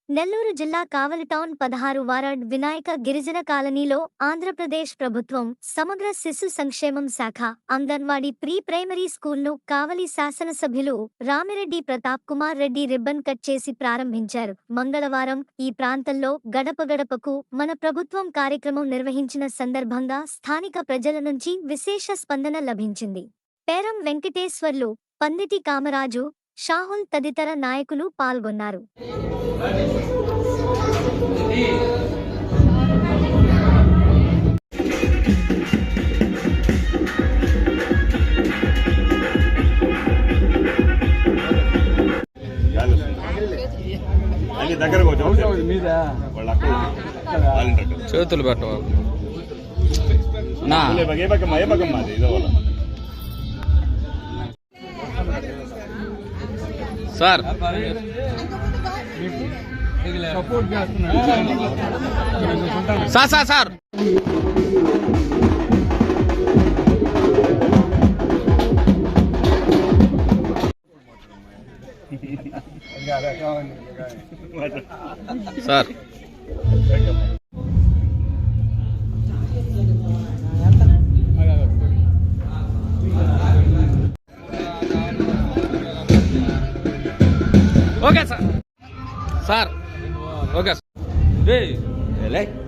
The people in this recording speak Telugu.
నెల్లూరు జిల్లా కావలి టౌన్ 16 వార్డ్ వినాయక గిరిజన కాలనీలో ఆంధ్రప్రదేశ్ ప్రభుత్వం సమగ్ర శిశు సంక్షేమం శాఖ అంగన్వాడీ ప్రీ ప్రైమరీ స్కూల్ను కావలి శాసనసభ్యులు రామిరెడ్డి ప్రతాప్ కుమార్ రెడ్డి రిబ్బన్ కట్ చేసి ప్రారంభించారు. మంగళవారం ఈ ప్రాంతంలో గడప గడపకు మన ప్రభుత్వం కార్యక్రమం నిర్వహించిన సందర్భంగా స్థానిక ప్రజల నుంచి విశేష స్పందన లభించింది. పేరం వెంకటేశ్వర్లు, పందిటి కామరాజు, షాహుల్ తదితర నాయకులు పాల్గొన్నారు. చేతులు పెట్టవాలి sir. Sir sir sir sir okay sir. Sir okay sir.